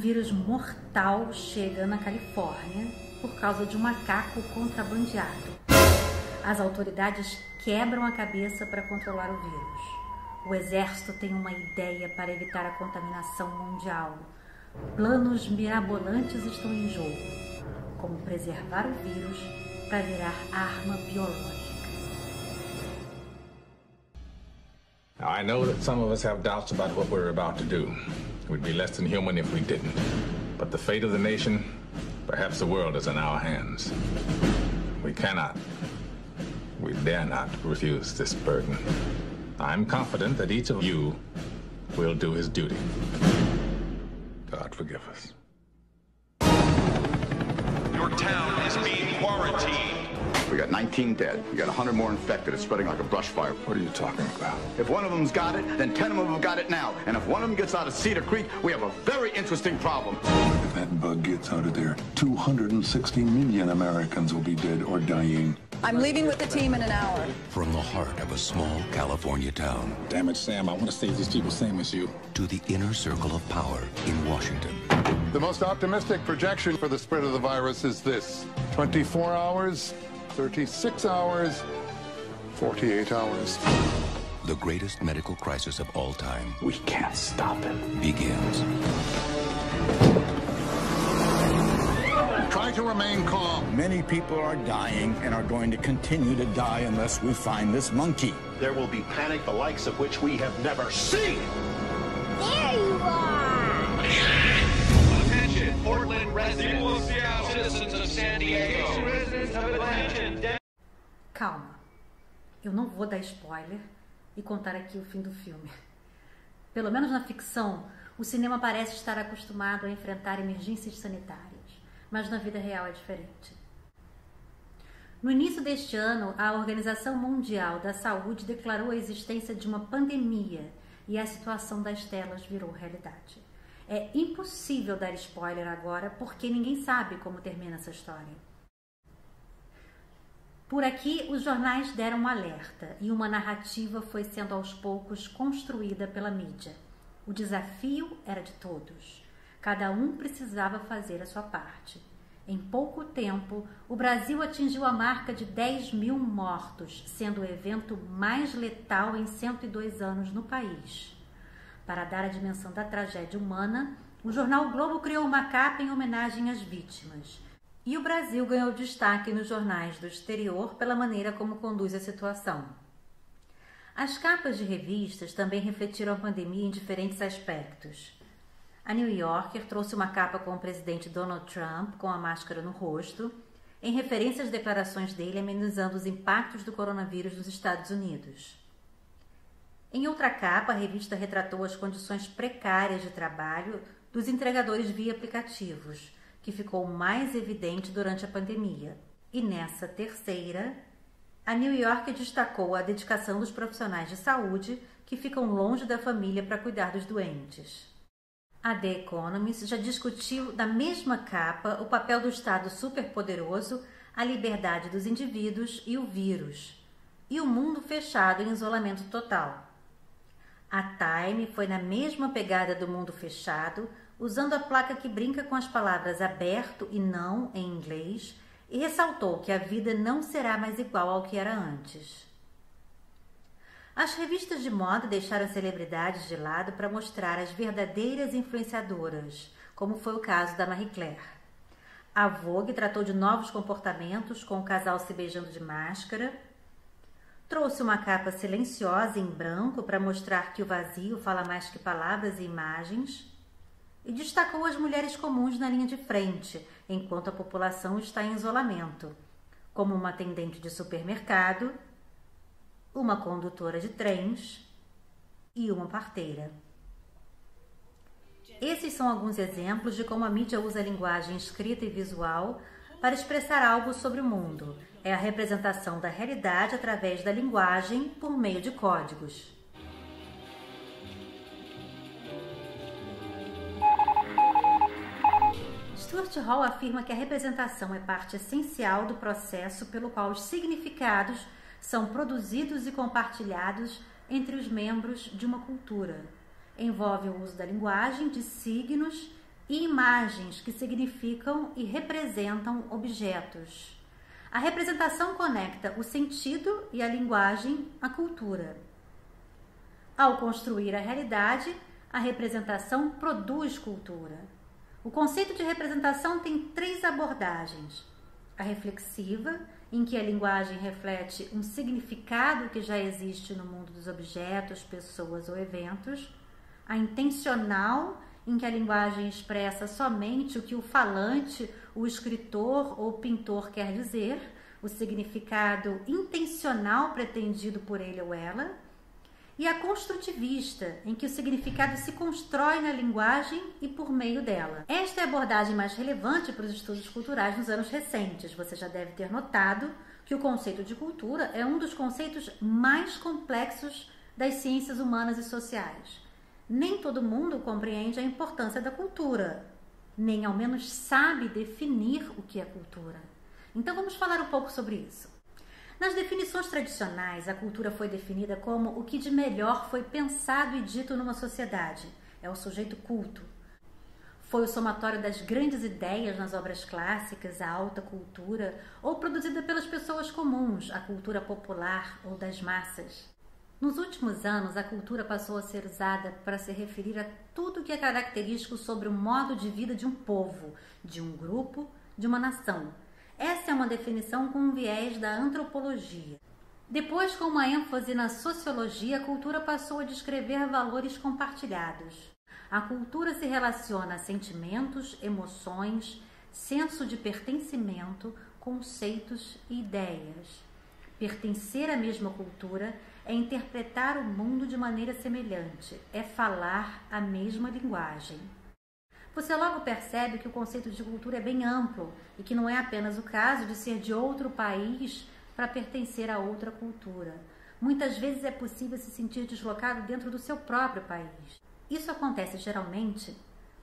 vírus mortal chega na Califórnia por causa de um macaco contrabandeado. As autoridades quebram a cabeça para controlar o vírus. O exército tem uma ideia para evitar a contaminação mundial. Planos mirabolantes estão em jogo, como preservar o vírus para virar arma biológica. Now, I know that some of us have doubts about what we're about to do. We'd be less than human if we didn't. But the fate of the nation, perhaps the world, is in our hands. We cannot, we dare not refuse this burden. I'm confident that each of you will do his duty. God forgive us. Your town is being quarantined. We got 19 dead. We got 100 more infected. It's spreading like a brush fire. What are you talking about? If one of them's got it, then 10 of them have got it now. And if one of them gets out of Cedar Creek, we have a very interesting problem. If that bug gets out of there, 260 million Americans will be dead or dying. I'm leaving with the team in an hour. From the heart of a small California town. Damn it, Sam, I want to save these people same as you. To the inner circle of power in Washington. The most optimistic projection for the spread of the virus is this: 24 hours, 36 hours, 48 hours. The greatest medical crisis of all time. We can't stop it. Begins. Try to remain calm. Many people are dying and are going to continue to die unless we find this monkey. There will be panic the likes of which we have never seen. There you are! Attention, Portland residents, citizens of San Diego, residents of Atlanta. Calma, eu não vou dar spoiler e contar aqui o fim do filme. Pelo menos na ficção, o cinema parece estar acostumado a enfrentar emergências sanitárias, mas na vida real é diferente. No início deste ano, a Organização Mundial da Saúde declarou a existência de uma pandemia e a situação das telas virou realidade. É impossível dar spoiler agora porque ninguém sabe como termina essa história. Por aqui, os jornais deram um alerta e uma narrativa foi sendo aos poucos construída pela mídia. O desafio era de todos. Cada um precisava fazer a sua parte. Em pouco tempo, o Brasil atingiu a marca de 10 mil mortos, sendo o evento mais letal em 102 anos no país. Para dar a dimensão da tragédia humana, o jornal o Globo criou uma capa em homenagem às vítimas. E o Brasil ganhou destaque nos jornais do exterior pela maneira como conduz a situação. As capas de revistas também refletiram a pandemia em diferentes aspectos. A New Yorker trouxe uma capa com o presidente Donald Trump com a máscara no rosto, em referência às declarações dele amenizando os impactos do coronavírus nos Estados Unidos. Em outra capa, a revista retratou as condições precárias de trabalho dos entregadores via aplicativos, que ficou mais evidente durante a pandemia. E nessa terceira, a New Yorker destacou a dedicação dos profissionais de saúde que ficam longe da família para cuidar dos doentes. A The Economist já discutiu na mesma capa o papel do Estado superpoderoso, a liberdade dos indivíduos e o vírus, e o mundo fechado em isolamento total. A Time foi na mesma pegada do mundo fechado, usando a placa que brinca com as palavras aberto e não em inglês, e ressaltou que a vida não será mais igual ao que era antes. As revistas de moda deixaram celebridades de lado para mostrar as verdadeiras influenciadoras, como foi o caso da Marie Claire. A Vogue tratou de novos comportamentos, com o casal se beijando de máscara. Trouxe uma capa silenciosa em branco para mostrar que o vazio fala mais que palavras e imagens. E destacou as mulheres comuns na linha de frente, enquanto a população está em isolamento, como uma atendente de supermercado, uma condutora de trens e uma parteira. Esses são alguns exemplos de como a mídia usa a linguagem escrita e visual para expressar algo sobre o mundo. É a representação da realidade através da linguagem por meio de códigos. Stuart Hall afirma que a representação é parte essencial do processo pelo qual os significados são produzidos e compartilhados entre os membros de uma cultura. Envolve o uso da linguagem, de signos e imagens que significam e representam objetos. A representação conecta o sentido e a linguagem à cultura. Ao construir a realidade, a representação produz cultura. O conceito de representação tem 3 abordagens. A reflexiva, em que a linguagem reflete um significado que já existe no mundo dos objetos, pessoas ou eventos. A intencional, em que a linguagem expressa somente o que o falante, o escritor ou o pintor quer dizer, o significado intencional pretendido por ele ou ela. E a construtivista, em que o significado se constrói na linguagem e por meio dela. Esta é a abordagem mais relevante para os estudos culturais nos anos recentes. Você já deve ter notado que o conceito de cultura é um dos conceitos mais complexos das ciências humanas e sociais. Nem todo mundo compreende a importância da cultura, nem ao menos sabe definir o que é cultura. Então vamos falar um pouco sobre isso. Nas definições tradicionais, a cultura foi definida como o que de melhor foi pensado e dito numa sociedade. É o sujeito culto. Foi o somatório das grandes ideias nas obras clássicas, a alta cultura, ou produzida pelas pessoas comuns, a cultura popular ou das massas. Nos últimos anos, a cultura passou a ser usada para se referir a tudo que é característico sobre o modo de vida de um povo, de um grupo, de uma nação. Essa é uma definição com um viés da antropologia. Depois, com uma ênfase na sociologia, a cultura passou a descrever valores compartilhados. A cultura se relaciona a sentimentos, emoções, senso de pertencimento, conceitos e ideias. Pertencer à mesma cultura é interpretar o mundo de maneira semelhante, é falar a mesma linguagem. Você logo percebe que o conceito de cultura é bem amplo e que não é apenas o caso de ser de outro país para pertencer a outra cultura. Muitas vezes é possível se sentir deslocado dentro do seu próprio país. Isso acontece geralmente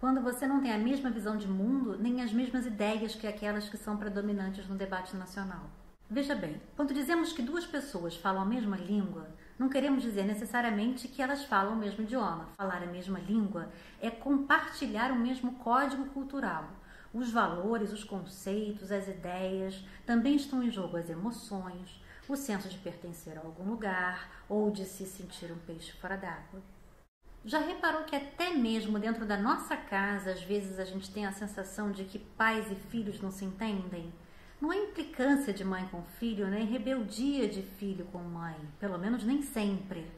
quando você não tem a mesma visão de mundo nem as mesmas ideias que aquelas que são predominantes no debate nacional. Veja bem, quando dizemos que 2 pessoas falam a mesma língua, não queremos dizer necessariamente que elas falam o mesmo idioma. Falar a mesma língua é compartilhar o mesmo código cultural. Os valores, os conceitos, as ideias, também estão em jogo as emoções, o senso de pertencer a algum lugar ou de se sentir um peixe fora d'água. Já reparou que até mesmo dentro da nossa casa, às vezes a gente tem a sensação de que pais e filhos não se entendem? Não é implicância de mãe com filho, nem rebeldia de filho com mãe, pelo menos nem sempre.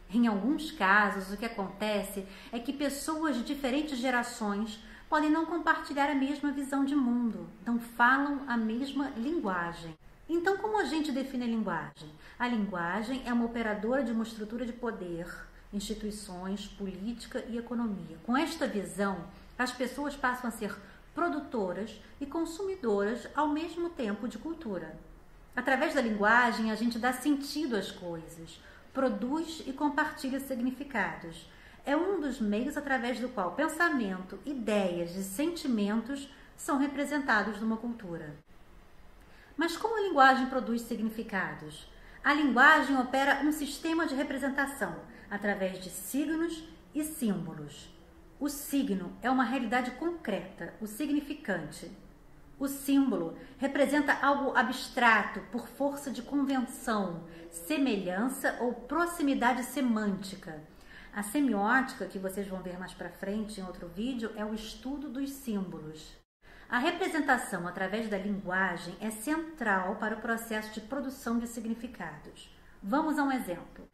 Em alguns casos, o que acontece é que pessoas de diferentes gerações podem não compartilhar a mesma visão de mundo, não falam a mesma linguagem. Então, como a gente define a linguagem? A linguagem é uma operadora de uma estrutura de poder, instituições, política e economia. Com esta visão, as pessoas passam a ser produtoras e consumidoras ao mesmo tempo de cultura. Através da linguagem, a gente dá sentido às coisas, produz e compartilha significados. É um dos meios através do qual pensamento, ideias e sentimentos são representados numa cultura. Mas como a linguagem produz significados? A linguagem opera um sistema de representação através de signos e símbolos. O signo é uma realidade concreta, o significante. O símbolo representa algo abstrato por força de convenção, semelhança ou proximidade semântica. A semiótica, que vocês vão ver mais para frente em outro vídeo, é o estudo dos símbolos. A representação através da linguagem é central para o processo de produção de significados. Vamos a um exemplo.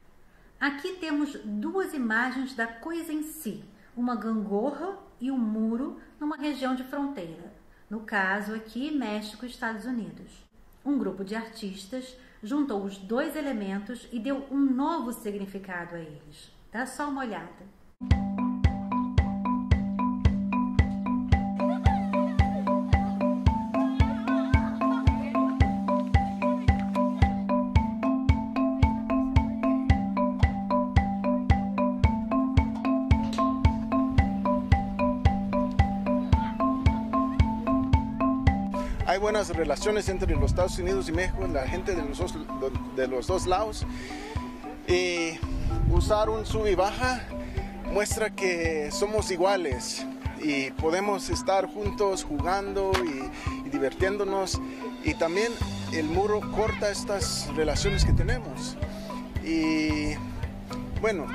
Aqui temos 2 imagens da coisa em si, uma gangorra e um muro numa região de fronteira. No caso aqui, México e Estados Unidos. Um grupo de artistas juntou os 2 elementos e deu um novo significado a eles. Dá só uma olhada. Hay buenas relaciones entre los Estados Unidos y México, la gente de los dos lados. Y usar un sub y baja muestra que somos iguales y podemos estar juntos jugando y divirtiéndonos. Y también el muro corta estas relaciones que tenemos. Y bueno,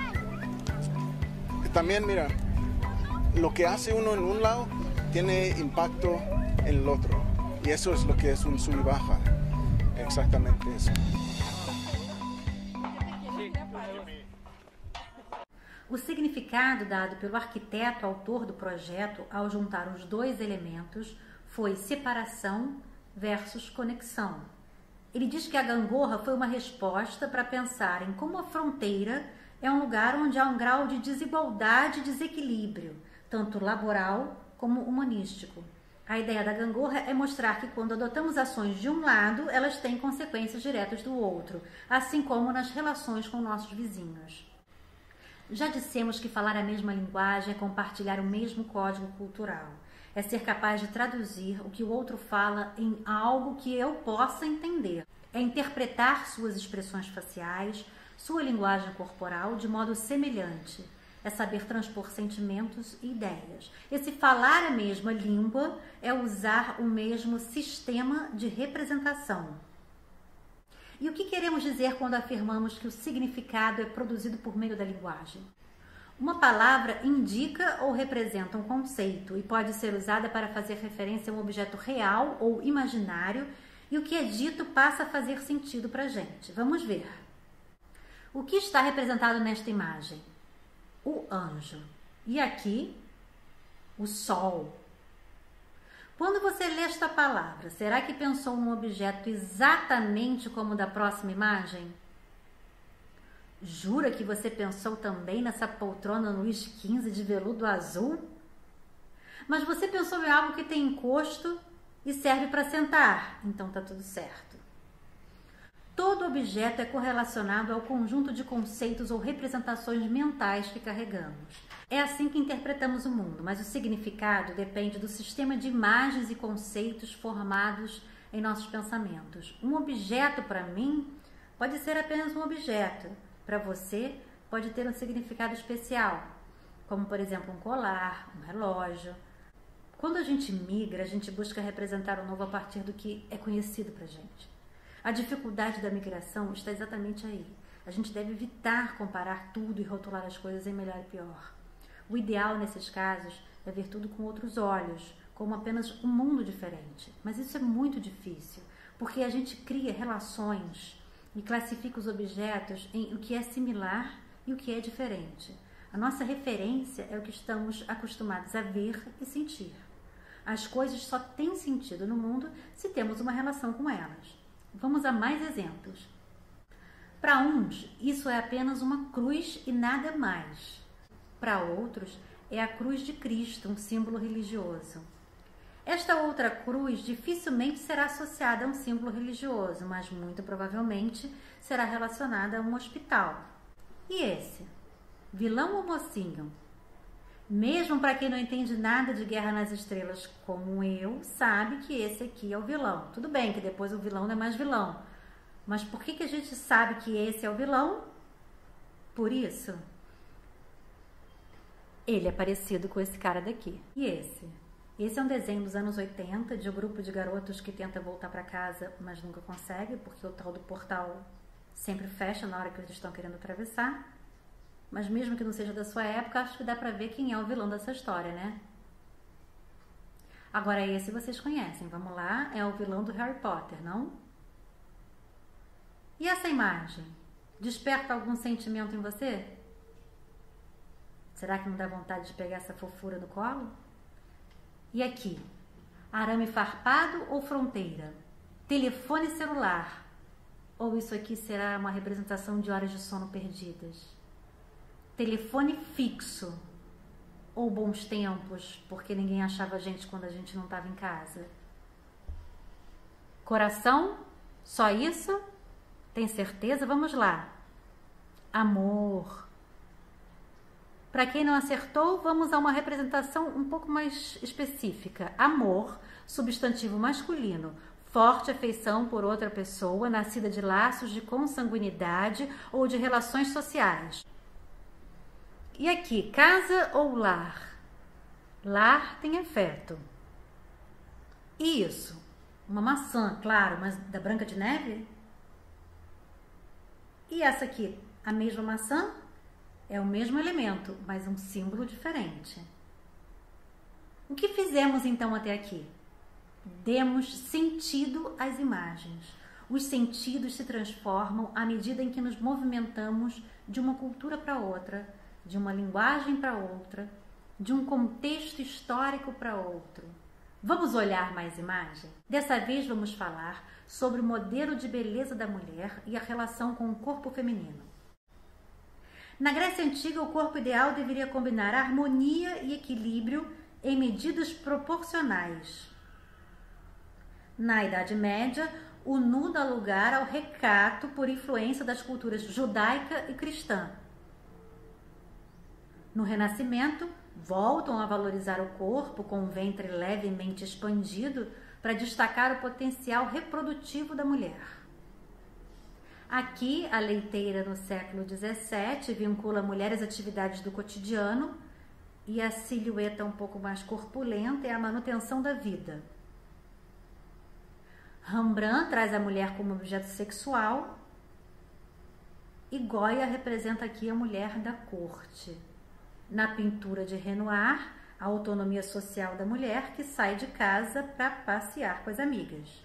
también mira, lo que hace uno en un lado tiene impacto en el otro. Y eso es lo que es un sub y baja. Exactamente eso. O significado dado pelo arquiteto autor do projeto ao juntar os dois elementos foi separação versus conexão. Ele diz que a gangorra foi uma resposta para pensar em como a fronteira é um lugar onde há um grau de desigualdade e desequilíbrio, tanto laboral como humanístico. A ideia da gangorra é mostrar que quando adotamos ações de um lado, elas têm consequências diretas do outro, assim como nas relações com nossos vizinhos. Já dissemos que falar a mesma linguagem é compartilhar o mesmo código cultural. É ser capaz de traduzir o que o outro fala em algo que eu possa entender. É interpretar suas expressões faciais, sua linguagem corporal de modo semelhante. É saber transpor sentimentos e ideias. Esse falar a mesma língua é usar o mesmo sistema de representação. E o que queremos dizer quando afirmamos que o significado é produzido por meio da linguagem? Uma palavra indica ou representa um conceito e pode ser usada para fazer referência a um objeto real ou imaginário, e o que é dito passa a fazer sentido para a gente. Vamos ver. O que está representado nesta imagem? O anjo. E aqui, o sol. Quando você lê esta palavra, será que pensou num objeto exatamente como o da próxima imagem? Jura que você pensou também nessa poltrona Luís XV de veludo azul? Mas você pensou em algo que tem encosto e serve para sentar, então tá tudo certo. Todo objeto é correlacionado ao conjunto de conceitos ou representações mentais que carregamos. É assim que interpretamos o mundo, mas o significado depende do sistema de imagens e conceitos formados em nossos pensamentos. Um objeto, para mim, pode ser apenas um objeto. Para você, pode ter um significado especial, como, por exemplo, um colar, um relógio. Quando a gente migra, a gente busca representar o novo a partir do que é conhecido para a gente. A dificuldade da migração está exatamente aí. A gente deve evitar comparar tudo e rotular as coisas em melhor e pior. O ideal, nesses casos, é ver tudo com outros olhos, como apenas um mundo diferente. Mas isso é muito difícil, porque a gente cria relações e classifica os objetos em o que é similar e o que é diferente. A nossa referência é o que estamos acostumados a ver e sentir. As coisas só têm sentido no mundo se temos uma relação com elas. Vamos a mais exemplos. Para uns, isso é apenas uma cruz e nada mais. Para outros, é a cruz de Cristo, um símbolo religioso. Esta outra cruz dificilmente será associada a um símbolo religioso, mas muito provavelmente será relacionada a um hospital. E esse? Vilão ou mocinho? Mesmo para quem não entende nada de Guerra nas Estrelas como eu, sabe que esse aqui é o vilão. Tudo bem que depois o vilão não é mais vilão, mas por que a gente sabe que esse é o vilão? Por isso. Ele é parecido com esse cara daqui. E esse? Esse é um desenho dos anos 80 de um grupo de garotos que tenta voltar para casa, mas nunca consegue, porque o tal do portal sempre fecha na hora que eles estão querendo atravessar. Mas mesmo que não seja da sua época, acho que dá para ver quem é o vilão dessa história, né? Agora esse vocês conhecem, vamos lá, é o vilão do Harry Potter, não? E essa imagem? Desperta algum sentimento em você? Será que não dá vontade de pegar essa fofura no colo? E aqui? Arame farpado ou fronteira? Telefone celular? Ou isso aqui será uma representação de horas de sono perdidas? Telefone fixo? Ou bons tempos, porque ninguém achava a gente quando a gente não estava em casa? Coração? Só isso? Tem certeza? Vamos lá. Amor. Para quem não acertou, vamos a uma representação um pouco mais específica. Amor, substantivo masculino, forte afeição por outra pessoa, nascida de laços de consanguinidade ou de relações sociais. E aqui, casa ou lar? Lar tem afeto. Isso, uma maçã, claro, mas da Branca de Neve? E essa aqui, a mesma maçã? É o mesmo elemento, mas um símbolo diferente. O que fizemos então até aqui? Demos sentido às imagens. Os sentidos se transformam à medida em que nos movimentamos de uma cultura para outra, de uma linguagem para outra, de um contexto histórico para outro. Vamos olhar mais imagem? Dessa vez vamos falar sobre o modelo de beleza da mulher e a relação com o corpo feminino. Na Grécia Antiga, o corpo ideal deveria combinar harmonia e equilíbrio em medidas proporcionais. Na Idade Média, o nu dá lugar ao recato por influência das culturas judaica e cristã. No Renascimento, voltam a valorizar o corpo com o ventre levemente expandido para destacar o potencial reprodutivo da mulher. Aqui, a leiteira no século XVII vincula a mulher às atividades do cotidiano e a silhueta um pouco mais corpulenta é a manutenção da vida. Rembrandt traz a mulher como objeto sexual e Goya representa aqui a mulher da corte. Na pintura de Renoir, a autonomia social da mulher que sai de casa para passear com as amigas.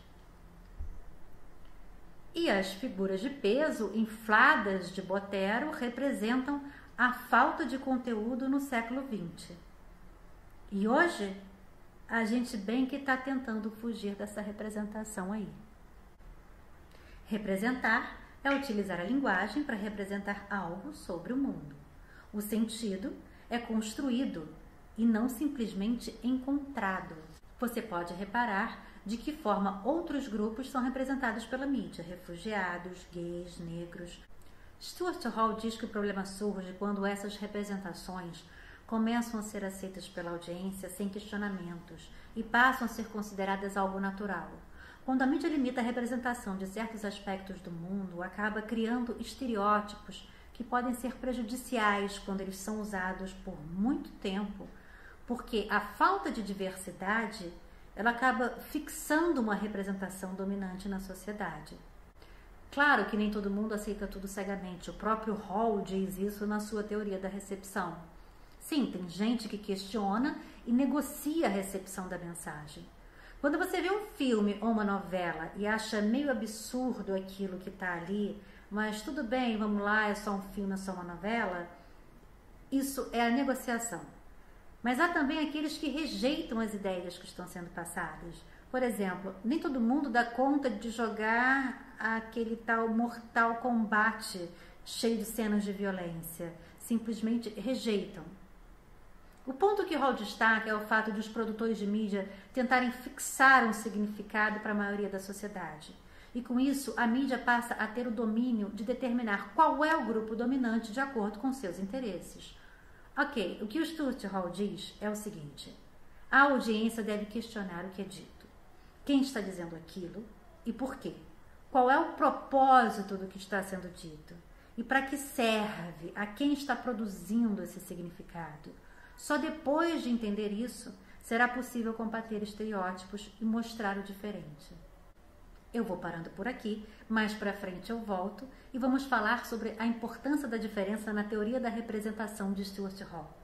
E as figuras de peso infladas de Botero representam a falta de conteúdo no século XX. E hoje, a gente bem que está tentando fugir dessa representação aí. Representar é utilizar a linguagem para representar algo sobre o mundo. O sentido é construído e não simplesmente encontrado. Você pode reparar de que forma outros grupos são representados pela mídia, refugiados, gays, negros. Stuart Hall diz que o problema surge quando essas representações começam a ser aceitas pela audiência sem questionamentos e passam a ser consideradas algo natural. Quando a mídia limita a representação de certos aspectos do mundo, acaba criando estereótipos que podem ser prejudiciais quando eles são usados por muito tempo, porque a falta de diversidade ela acaba fixando uma representação dominante na sociedade. Claro que nem todo mundo aceita tudo cegamente. O próprio Hall diz isso na sua teoria da recepção. Sim, tem gente que questiona e negocia a recepção da mensagem. Quando você vê um filme ou uma novela e acha meio absurdo aquilo que está ali, mas tudo bem, vamos lá, é só um filme, é só uma novela, isso é a negociação. Mas há também aqueles que rejeitam as ideias que estão sendo passadas. Por exemplo, nem todo mundo dá conta de jogar aquele tal Mortal Kombat cheio de cenas de violência. Simplesmente rejeitam. O ponto que Hall destaca é o fato de os produtores de mídia tentarem fixar um significado para a maioria da sociedade. E com isso, a mídia passa a ter o domínio de determinar qual é o grupo dominante de acordo com seus interesses. Ok, o que o Stuart Hall diz é o seguinte: a audiência deve questionar o que é dito. Quem está dizendo aquilo e por quê? Qual é o propósito do que está sendo dito? E para que serve? A quem está produzindo esse significado? Só depois de entender isso, será possível combater estereótipos e mostrar o diferente. Eu vou parando por aqui, mais para frente eu volto e vamos falar sobre a importância da diferença na teoria da representação de Stuart Hall.